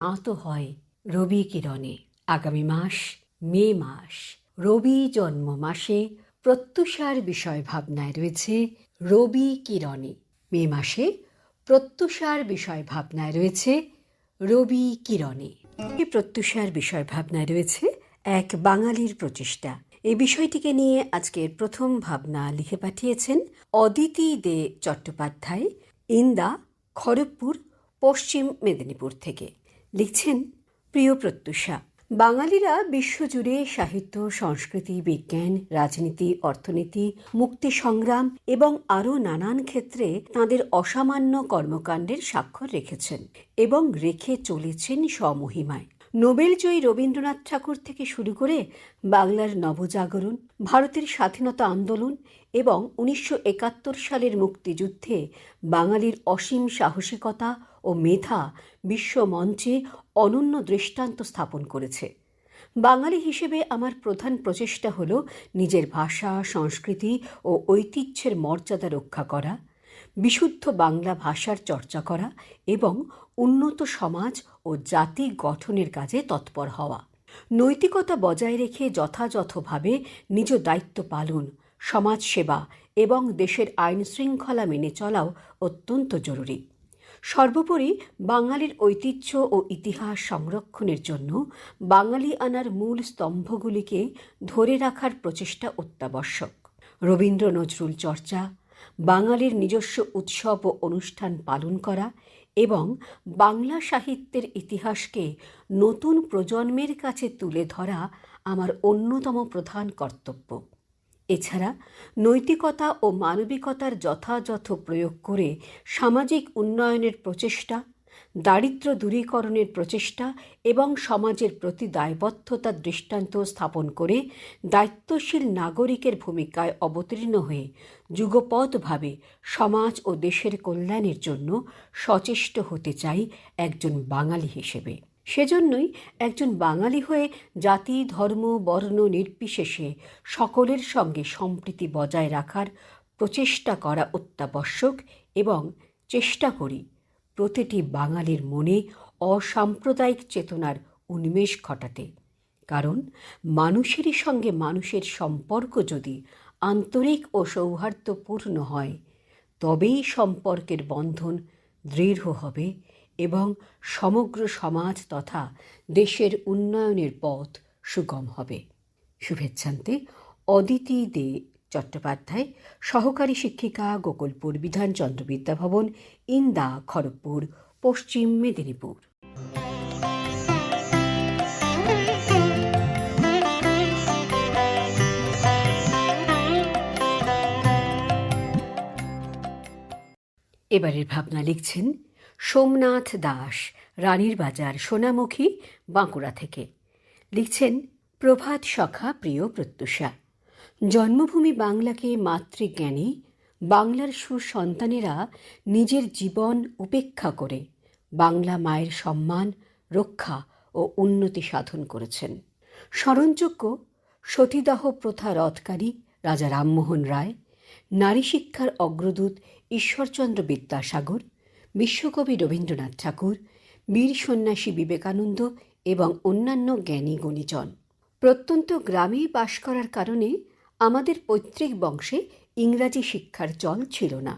আত হয় রবি কিরণে। আগামী মাস মে মাস। রবি জন্ম মাসে প্রত্যুষার বিষয় ভাবনায় রয়েছে রবি কিরণে। মে মাসে প্রত্যুষার বিষয় ভাবনায় রয়েছে রবি কিরণে। এই প্রত্যুষার বিষয় ভাবনায় রয়েছে এক বাঙালির প্রচেষ্টা। এই বিষয়টিকে নিয়ে আজকের প্রথম ভাবনা লিখে পাঠিয়েছেন অদিতি দে চট্টোপাধ্যায়, ইন্দা, খড়গপুর, পশ্চিম মেদিনীপুর থেকে। লিখছেন, প্রিয় প্রত্যুষা, বাঙালিরা বিশ্বজুড়ে সাহিত্য, সংস্কৃতি, বিজ্ঞান, রাজনীতি, অর্থনীতি, মুক্তি সংগ্রাম এবং আরও নানান ক্ষেত্রে তাঁদের অসামান্য কর্মকাণ্ডের স্বাক্ষর রেখেছেন এবং রেখে চলেছেন স্বমহিমায়। নোবেলজয়ী রবীন্দ্রনাথ ঠাকুর থেকে শুরু করে বাংলার নবজাগরণ, ভারতের স্বাধীনতা আন্দোলন এবং 1971 সালের মুক্তিযুদ্ধে বাঙালির অসীম সাহসিকতা ও মেধা বিশ্বমঞ্চে অনন্য দৃষ্টান্ত স্থাপন করেছে। বাঙালি হিসেবে আমার প্রধান প্রচেষ্টা হল নিজের ভাষা, সংস্কৃতি ও ঐতিহ্যের মর্যাদা রক্ষা করা, বিশুদ্ধ বাংলা ভাষার চর্চা করা এবং উন্নত সমাজ ও জাতি গঠনের কাজে তৎপর হওয়া। নৈতিকতা বজায় রেখে যথাযথভাবে নিজ দায়িত্ব পালন, সমাজসেবা এবং দেশের আইন শৃঙ্খলা মেনে চলাও অত্যন্ত জরুরি। সর্বোপরি বাঙালির ঐতিহ্য ও ইতিহাস সংরক্ষণের জন্য বাঙালি আনার মূল স্তম্ভগুলিকে ধরে রাখার প্রচেষ্টা অত্যাবশ্যক। রবীন্দ্র নজরুল চর্চা, বাঙালির নিজস্ব উৎসব ও অনুষ্ঠান পালন করা এবং বাংলা সাহিত্যের ইতিহাসকে নতুন প্রজন্মের কাছে তুলে ধরা আমার অন্যতম প্রধান কর্তব্য। এছাড়া নৈতিকতা ও মানবিকতার যথাযথ প্রয়োগ করে সামাজিক উন্নয়নের প্রচেষ্টা, দারিদ্র্য দূরীকরণের প্রচেষ্টা এবং সমাজের প্রতি দায়বদ্ধতার দৃষ্টান্ত স্থাপন করে দায়িত্বশীল নাগরিকের ভূমিকায় অবতীর্ণ হয়ে যুগপৎভাবে সমাজ ও দেশের কল্যাণের জন্য সচেষ্ট হতে চাই একজন বাঙালি হিসেবে। সেজন্যই একজন বাঙালি হয়ে জাতি, ধর্ম, বর্ণ নির্বিশেষে সকলের সঙ্গে সম্প্রীতি বজায় রাখার প্রচেষ্টা করা অত্যাবশ্যক এবং চেষ্টা করি প্রতিটি বাঙালির মনে অসাম্প্রদায়িক চেতনার উন্মেষ ঘটাতে। কারণ মানুষেরই সঙ্গে মানুষের সম্পর্ক যদি আন্তরিক ও সৌহার্দ্যপূর্ণ হয়, তবেই সম্পর্কের বন্ধন দৃঢ় হবে এবং সমগ্র সমাজ তথা দেশের উন্নয়নের পথ সুগম হবে। শুভেচ্ছান্তে অদিতি দে চট্টোপাধ্যায়, সহকারী শিক্ষিকা, গোকুলপুর বিধানচন্দ্র বিদ্যাভবন, ইন্দা, খড়গপুর, পশ্চিম মেদিনীপুর। এবারের ভাবনা লিখছেন সোমনাথ দাস, রানীর বাজার, সোনামুখী, বাঁকুড়া থেকে। লিখছেন, প্রভাত সখা প্রিয় প্রত্যুষা, জন্মভূমি বাংলাকে মাতৃজ্ঞানী বাংলার সুসন্তানেরা নিজের জীবন উপেক্ষা করে বাংলা মায়ের সম্মান রক্ষা ও উন্নতি সাধন করেছেন। স্মরণযোগ্য সতীদাহ প্রথা রদকারী রাজা রামমোহন রায়, নারী শিক্ষার অগ্রদূত ঈশ্বরচন্দ্র বিদ্যাসাগর, বিশ্বকবি রবীন্দ্রনাথ ঠাকুর, বীর সন্ন্যাসী বিবেকানন্দ এবং অন্যান্য জ্ঞানী গুণীজন। প্রত্যন্ত গ্রামেই বাস করার কারণে আমাদের পৈতৃক বংশে ইংরাজি শিক্ষার চল ছিল না।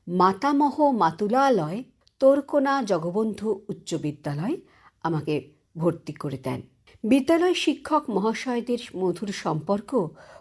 মাতামহ মাতুলালয় তোরকোনা জগবন্ধু উচ্চ বিদ্যালয় আমাকে ভর্তি করে দেন। বিদ্যালয় শিক্ষক মহাশয়দের মধুর সম্পর্ক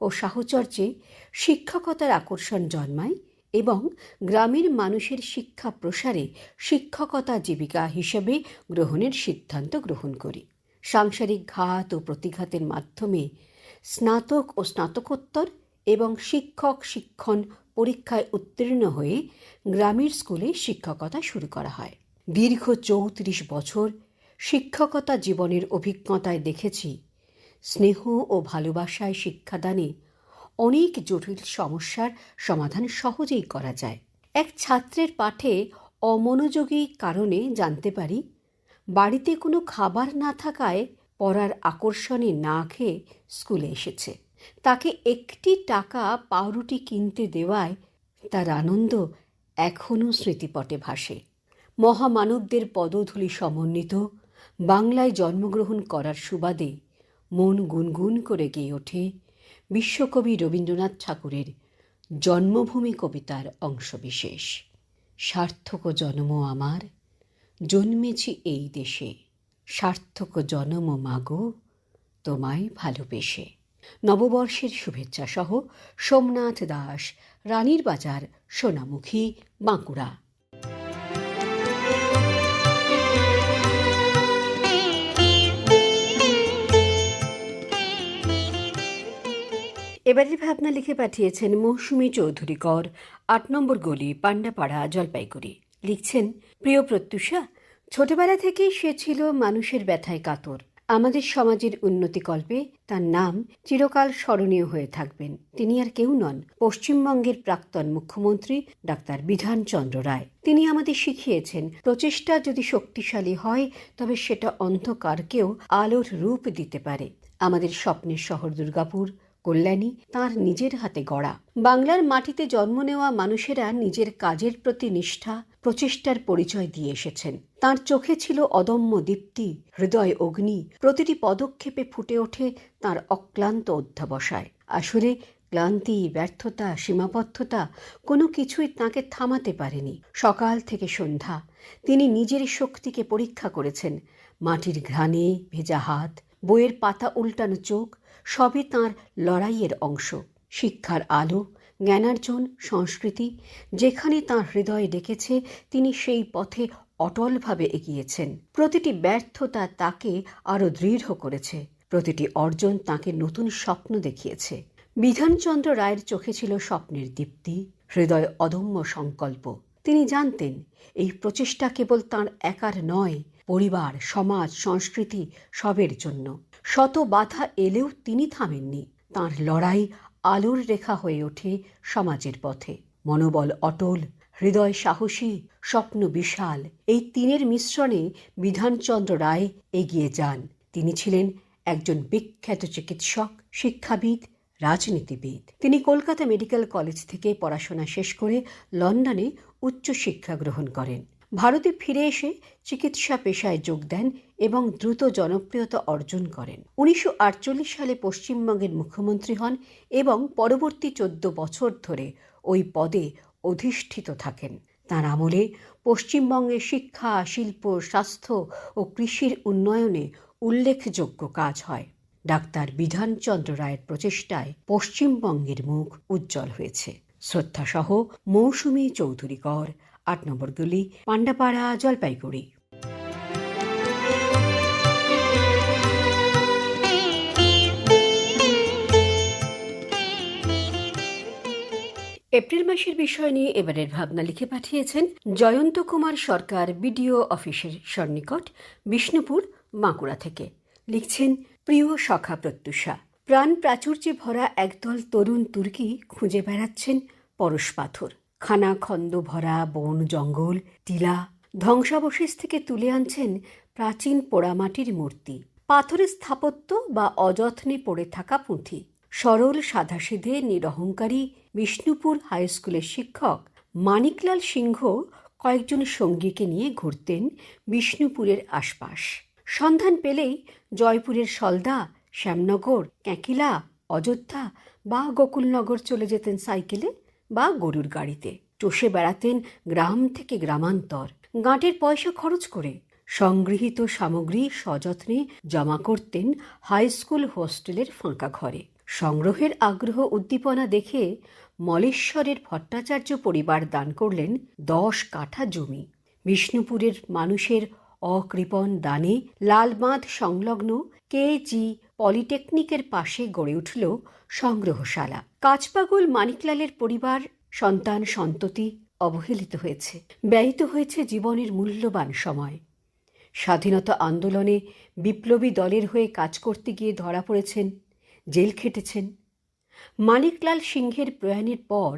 ও সাহচর্যে শিক্ষকতার আকর্ষণ জন্মায় এবং গ্রামের মানুষের শিক্ষা প্রসারে শিক্ষকতা জীবিকা হিসেবে গ্রহণের সিদ্ধান্ত গ্রহণ করি। সাংসারিক ঘাত ও প্রতিঘাতের মাধ্যমে স্নাতক ও স্নাতকোত্তর এবং শিক্ষক শিক্ষণ পরীক্ষায় উত্তীর্ণ হয়ে গ্রামের স্কুলে শিক্ষকতা শুরু করা হয়। দীর্ঘ 34 বছর শিক্ষকতা জীবনের অভিজ্ঞতায় দেখেছি, স্নেহ ও ভালোবাসায় শিক্ষাদানে অনেক জটিল সমস্যার সমাধান সহজেই করা যায়। এক ছাত্রের পাঠে অমনোযোগী কারণে জানতে পারি বাড়িতে কোনো খাবার না থাকায় পড়ার আকর্ষণে না খেয়ে স্কুলে এসেছে। তাকে একটি টাকা পাউরুটি কিনতে দেওয়ায় তার আনন্দ এখনও স্মৃতিপটে ভাসে। মহামানবদের পদধূলি সমন্বিত বাংলায় জন্মগ্রহণ করার সুবাদে মন গুনগুন করে গেয়ে ওঠে বিশ্বকবি রবীন্দ্রনাথ ঠাকুরের জন্মভূমি কবিতার অংশবিশেষ। সার্থক জনম আমার, জন্মেছি এই দেশে, সার্থক জনম মাগো তোমায় ভালোবেসে। নববর্ষের শুভেচ্ছা সহ সোমনাথ দাস, রানীর বাজার, সোনামুখী, বাঁকুড়া। এবারের ভাবনা লিখে পাঠিয়েছেন মৌসুমী চৌধুরী কর, ৮ নম্বর গলি, পান্ডাপাড়া, জলপাইগুড়ি। লিখছেন, প্রিয় প্রত্যুষা, ছোটবেলা থেকেই সে ছিল মানুষের ব্যথায় কাতর। আমাদের সমাজের উন্নতিকল্পে তার নাম চিরকাল স্মরণীয় হয়ে থাকবেন। তিনি আর কেউ নন, পশ্চিমবঙ্গের প্রাক্তন মুখ্যমন্ত্রী ডাক্তার বিধানচন্দ্র রায়। তিনি আমাদের শিখিয়েছেন, প্রচেষ্টা যদি শক্তিশালী হয় তবে সেটা অন্ধকারকেও আলোর রূপ দিতে পারে। আমাদের স্বপ্নের শহর দুর্গাপুর, কল্যাণী তাঁর নিজের হাতে গড়া। বাংলার মাটিতে জন্ম নেওয়া মানুষেরা নিজের কাজের প্রতি নিষ্ঠা, প্রচেষ্টার পরিচয় দিয়ে এসেছেন। তাঁর চোখে ছিল অদম্য দীপ্তি, হৃদয় অগ্নি। প্রতিটি পদক্ষেপে ফুটে ওঠে তাঁর অক্লান্ত অধ্যবসায়। আসলে ক্লান্তি, ব্যর্থতা, সীমাবদ্ধতা কোনো কিছুই তাঁকে থামাতে পারেনি। সকাল থেকে সন্ধ্যা তিনি নিজের শক্তিকে পরীক্ষা করেছেন। মাটির ঘ্রাণে ভেজা হাত, বইয়ের পাতা উল্টানো চোখ, সবই তাঁর লড়াইয়ের অংশ। শিক্ষার আলো, জ্ঞানার্জন, সংস্কৃতি যেখানে তাঁর হৃদয়ে ডেকেছে তিনি সেই পথে অটলভাবে এগিয়েছেন। প্রতিটি ব্যর্থতা তাকে আরও দৃঢ় করেছে, প্রতিটি অর্জন তাঁকে নতুন স্বপ্ন দেখিয়েছে। বিধানচন্দ্র রায়ের চোখে ছিল স্বপ্নের দীপ্তি, হৃদয় অদম্য সংকল্প। তিনি জানতেন এই প্রচেষ্টা কেবল তাঁর একার নয়, পরিবার, সমাজ, সংস্কৃতি সবের জন্য। শত বাধা এলেও তিনি থামেননি। তাঁর লড়াই আলোর রেখা হয়ে ওঠে সমাজের পথে। মনোবল অটল, হৃদয় সাহসী, স্বপ্ন বিশাল, এই তিনের মিশ্রণে বিধানচন্দ্র রায় এগিয়ে যান। তিনি ছিলেন একজন বিখ্যাত চিকিৎসক, শিক্ষাবিদ, রাজনীতিবিদ। তিনি কলকাতা মেডিকেল কলেজ থেকে পড়াশোনা শেষ করে লন্ডনে উচ্চশিক্ষা গ্রহণ করেন। ভারতে ফিরে এসে চিকিৎসা পেশায় যোগ দেন এবং দ্রুত জনপ্রিয়তা অর্জন করেন। 1948 সালে পশ্চিমবঙ্গের মুখ্যমন্ত্রী হন এবং পরবর্তী 14 বছর ধরে ওই পদে অধিষ্ঠিত থাকেন। তাঁর আমলে পশ্চিমবঙ্গে শিক্ষা, শিল্প, স্বাস্থ্য ও কৃষির উন্নয়নে উল্লেখযোগ্য কাজ হয়। ডাক্তার বিধানচন্দ্র রায়ের প্রচেষ্টায় পশ্চিমবঙ্গের মুখ উজ্জ্বল হয়েছে। শ্রদ্ধাসহ মৌসুমী চৌধুরী কর, ৮ নম্বর গলি, পান্ডাপাড়া, জলপাইগুড়ি। এপ্রিল মাসের বিষয় নিয়ে এবারের ভাবনা লিখে পাঠিয়েছেন জয়ন্ত কুমার সরকার, বিডিও অফিসের সন্নিকট, বিষ্ণুপুর, বাঁকুড়া থেকে। লিখছেন, প্রিয় সখা প্রত্যুষা, প্রাণ প্রাচুর্যে ভরা একদল তরুণ তুর্কি খুঁজে বেড়াচ্ছেন পরশ পাথর। খানা খন্দ ভরা বন, জঙ্গল, টিলা, ধ্বংসাবশেষ থেকে তুলে আনছেন প্রাচীন পোড়ামাটির মূর্তি, পাথরের স্থাপত্য বা অযত্নে পড়ে থাকা পুঁথি। সরল সাধাসিধে নিরহংকারী বিষ্ণুপুর হাইস্কুলের শিক্ষক মানিকলাল সিংহ কয়েকজন সঙ্গীকে নিয়ে ঘুরতেন বিষ্ণুপুরের আশপাশ। সন্ধান পেলেই জয়পুরের সলদা, শ্যামনগর, ক্যাঁকিলা, অযোধ্যা বা গোকুলনগর চলে যেতেন সাইকেলে বা গরুর গাড়িতে। চষে বেড়াতেন গ্রাম থেকে গ্রামান্তর, গাঁটের পয়সা খরচ করে। সংগৃহীত সামগ্রী সযত্নে জমা করতেন হাইস্কুল হোস্টেলের ফাঁকা ঘরে। সংগ্রহের আগ্রহ উদ্দীপনা দেখে মলেশ্বরের ভট্টাচার্য পরিবার দান করলেন 10 কাঠা জমি। বিষ্ণুপুরের মানুষের অকৃপণ দানে লালবাঁধ সংলগ্ন কেজি পলিটেকনিকের পাশে গড়ে উঠল সংগ্রহশালা। কাজপাগল মানিকলালের পরিবার, সন্তান সন্ততি অবহেলিত হয়েছে, ব্যয়িত হয়েছে জীবনের মূল্যবান সময়। স্বাধীনতা আন্দোলনে বিপ্লবী দলের হয়ে কাজ করতে গিয়ে ধরা পড়েছেন, জেল খেটেছেন। মানিকলাল সিংহের প্রয়াণের পর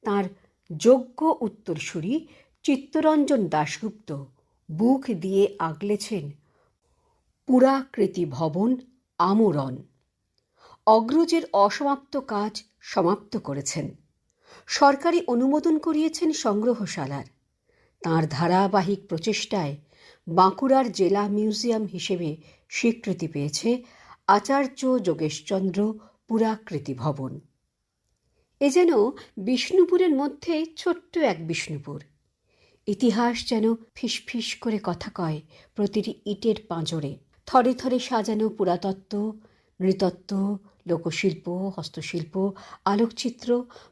তাঁর যোগ্য উত্তরসূরি চিত্তরঞ্জন দাশগুপ্ত বুক দিয়ে আগলেছেন পুরাকৃতি ভবন আমরণ। অগ্রজের অসমাপ্ত কাজ সমাপ্ত করেছেন। সরকারি অনুমোদন করিয়েছেন সংগ্রহশালার। তাঁর ধারাবাহিক প্রচেষ্টায় বাঁকুড়ার জেলা মিউজিয়াম হিসেবে স্বীকৃতি পেয়েছে আচার্য যোগেশচন্দ্র পুরাকৃতি ভবন। এ যেন বিষ্ণুপুরের মধ্যে ছোট্ট এক বিষ্ণুপুর। ইতিহাস যেন ফিসফিস করে কথা কয় প্রতিটি ইটের পাঁজরে। থরে থরে সাজানো পুরাতত্ত্ব, নৃতত্ত্ব, লোকশিল্প, হস্তশিল্প, আলোকচিত্র,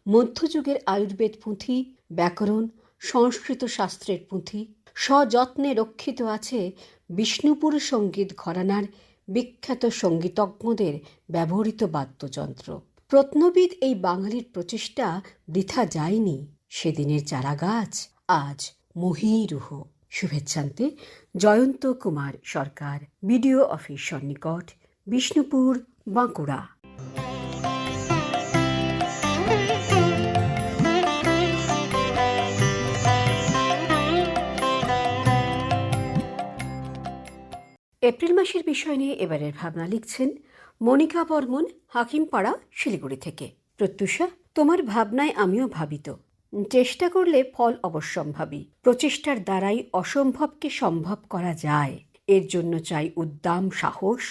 মধ্যযুগের আয়ুর্বেদ পুঁথি, ব্যাকরণ, সংস্কৃত শাস্ত্রের পুঁথি। সযত্নে রক্ষিত আছে বিষ্ণুপুর সঙ্গীত ঘরানার বিখ্যাত সঙ্গীতজ্ঞদের ব্যবহৃত বাদ্যযন্ত্র। প্রত্নবিদ এই বাঙালির প্রচেষ্টা বৃথা যায়নি। সেদিনের চারাগাছ আজ মহীরুহ। শুভেচ্ছান্তে জয়ন্ত কুমার সরকার, বিডিও অফিস সন্নিকট, বিষ্ণুপুর, বাঁকুড়া। এপ্রিল মাসের বিষয় নিয়ে এবারের ভাবনা লিখছেন মনিকা বর্মন, হাকিমপাড়া, শিলিগুড়ি থেকে। প্রত্যুষা, তোমার ভাবনায় আমিও ভাবিত। চেষ্টা করলে ফল অবশ্যম্ভাবী। প্রচেষ্টার দ্বারাই অসম্ভবকে সম্ভব করা যায়। এর জন্য চাই উদ্দাম সাহস,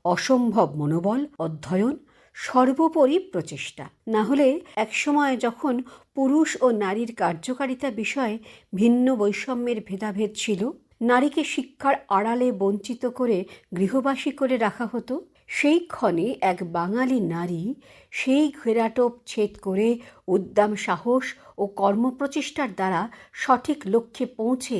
অসম্ভব মনোবল, অধ্যয়ন, সর্বোপরি প্রচেষ্টা। না হলে একসময় যখন পুরুষ ও নারীর কার্যকারিতা বিষয়ে ভিন্ন বৈষম্যের ভেদাভেদ ছিল, নারীকে শিক্ষার আড়ালে বঞ্চিত করে গৃহবাসী করে রাখা হতো, সেই ক্ষণে এক বাঙালি নারী সেই ঘেরাটোপ ছেদ করে উদ্দাম সাহস ও কর্মপ্রচেষ্টার দ্বারা সঠিক লক্ষ্যে পৌঁছে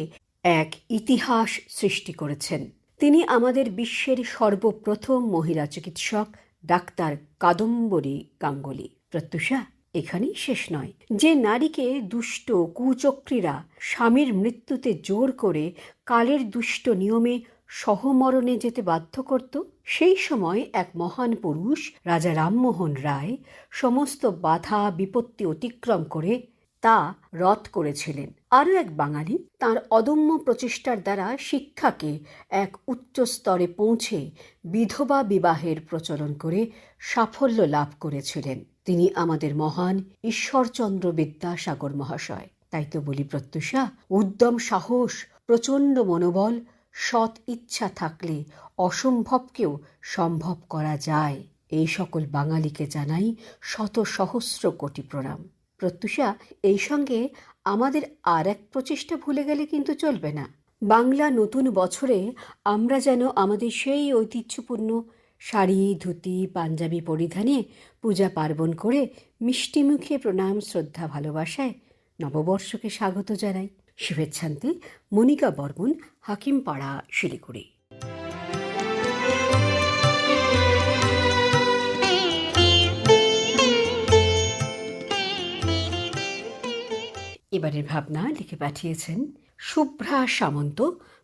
এক ইতিহাস সৃষ্টি করেছেন। তিনি আমাদের বিশ্বের সর্বপ্রথম মহিলা চিকিৎসক ডাক্তার কাদম্বরী গাঙ্গুলি। প্রত্যুষা, এখানেই শেষ নয়। যে নারীকে দুষ্ট কুচক্রীরা স্বামীর মৃত্যুতে জোর করে কালের দুষ্ট নিয়মে সহমরণে যেতে বাধ্য করত, সেই সময় এক মহান পুরুষ রাজা রামমোহন রায় সমস্ত বাধা বিপত্তি অতিক্রম করে তা রদ করেছিলেন। আরও এক বাঙালি তাঁর অদম্য প্রচেষ্টার দ্বারা শিক্ষাকে এক উচ্চ স্তরে পৌঁছে বিধবা বিবাহের প্রচলন করে সাফল্য লাভ করেছিলেন। তিনি আমাদের মহান ঈশ্বরচন্দ্র বিদ্যাসাগর মহাশয়। তাই তো বলি প্রত্যুষা, উদ্যম সাহস, প্রচণ্ড মনোবল, সৎ ইচ্ছা থাকলে অসম্ভবকেও সম্ভব করা যায়। এই সকল বাঙালিকে জানাই শত সহস্র কোটি প্রণাম। প্রত্যুষা, এই সঙ্গে আমাদের আর এক প্রচেষ্টা ভুলে গেলে কিন্তু চলবে না। বাংলা নতুন বছরে আমরা যেন আমাদের সেই ঐতিহ্যপূর্ণ শাড়ি, ধুতি, পাঞ্জাবি পরিধানে পূজা পার্বণ করে মিষ্টিমুখে প্রণাম, শ্রদ্ধা, ভালোবাসায় নববর্ষকে স্বাগত জানাই। শুভেচ্ছান্তে মনিকা বর্মন, হাকিমপাড়া, শিলিগুড়ি। এবারের ভাবনা লিখে পাঠিয়েছেন শুভ্রা সামন্ত,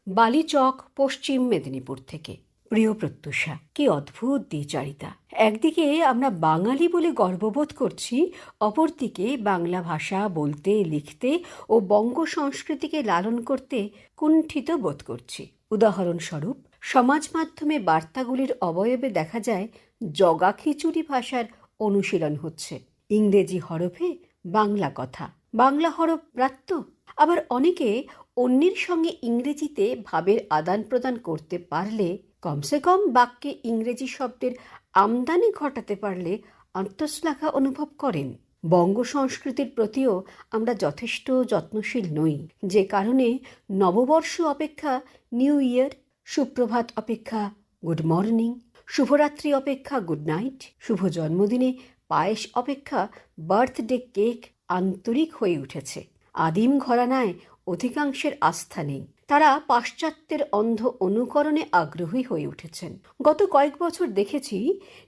বালিচক, পশ্চিম মেদিনীপুর থেকে। প্রিয় প্রত্যুষা, কি অদ্ভুত দ্বিচারিতা! একদিকে আমরা বাঙালি বলে গর্ববোধ করছি, অপরদিকে বাংলা ভাষা বলতে, লিখতে ও বঙ্গ সংস্কৃতিকে লালন করতে কুণ্ঠিত বোধ করছি। উদাহরণস্বরূপ, সমাজ মাধ্যমে বার্তাগুলির অবয়বে দেখা যায় জগা খিচুড়ি ভাষার অনুশীলন হচ্ছে। ইংরেজি হরফে বাংলা কথা, বাংলা হরফ ব্রাত্য। আবার অনেকে অন্যের সঙ্গে ইংরেজিতে ভাবের আদান প্রদান করতে পারলে, কমসে কম বাক্যে ইংরেজি শব্দের আমদানি ঘটাতে পারলে আত্মশ্লাঘা অনুভব করেন। বঙ্গ সংস্কৃতির প্রতিও আমরা যথেষ্ট যত্নশীল নই, যে কারণে নববর্ষ অপেক্ষা নিউ ইয়ার, সুপ্রভাত অপেক্ষা গুড মর্নিং, শুভরাত্রি অপেক্ষা গুড নাইট, শুভ জন্মদিনে পায়েস অপেক্ষা বার্থডে কেক আন্তরিক হয়ে উঠেছে। আদিম ঘরানায় অধিকাংশের আস্থা নেই। তারা পাশ্চাত্যের অন্ধ অনুকরণে আগ্রহী হয়ে উঠেছেন। গত কয়েক বছর দেখেছি,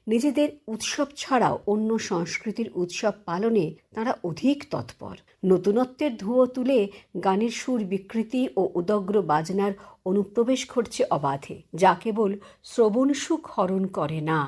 নিজেদের উৎসব ছাড়াও অন্য সংস্কৃতির উৎসব পালনে তারা অধিক তৎপর। নতুনত্বের ধুঁয়ো তুলে গানের সুর বিকৃতি ও উদগ্র বাজনার অনুপ্রবেশ ঘটছে অবাধে, যা কেবল শ্রবণ সুখ হরণ করে না,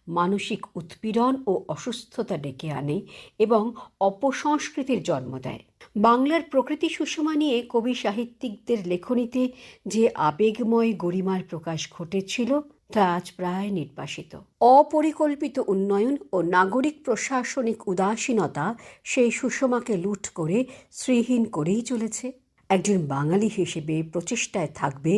মানসিক উৎপীড়ন ও অসুস্থতা ডেকে আনে এবং অপসংস্কৃতির জন্ম দেয়। বাংলার প্রকৃতি সুষমা নিয়ে কবি সাহিত্যিকদের লেখনীতে যে আবেগময় গরিমার প্রকাশ ঘটেছিল, তা আজ প্রায় নির্বাসিত। অপরিকল্পিত উন্নয়ন ও নাগরিক প্রশাসনিক উদাসীনতা সেই সুষমাকে লুট করে শ্রীহীন করেই চলেছে। একজন বাঙালি হিসেবে প্রচেষ্টায় থাকবে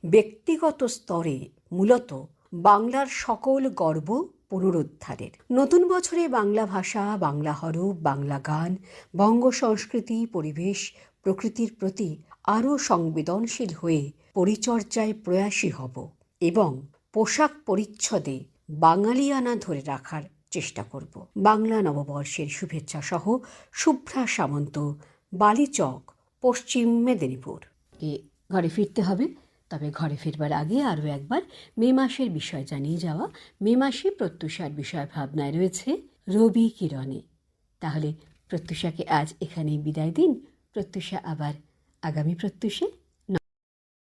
ব্যক্তিগত স্তরে মূলত বাংলার সকল গর্ব পুনরুদ্ধারের। নতুন বছরে বাংলা ভাষা, বাংলা হরফ, বাংলা গান, বঙ্গ সংস্কৃতি, পরিবেশ, প্রকৃতির প্রতি আরও সংবেদনশীল হয়ে পরিচর্যায় প্রয়াসী হব এবং পোশাক পরিচ্ছদে বাঙালিয়ানা ধরে রাখার চেষ্টা করব। বাংলা নববর্ষের শুভেচ্ছা সহ শুভ্রা সামন্ত, বালিচক, পশ্চিম মেদিনীপুর। ঘরে ফিরতে হবে, তবে ঘরে ফিরবার আগে আরও একবার মে মাসের বিষয় জানিয়ে যাওয়া। মে মাসে প্রত্যুষার বিষয় ভাবনায় রয়েছে রবি কিরণে। তাহলে প্রত্যুষাকে আজ এখানেই বিদায় দিন। প্রত্যুষা আবার আগামী প্রত্যুষে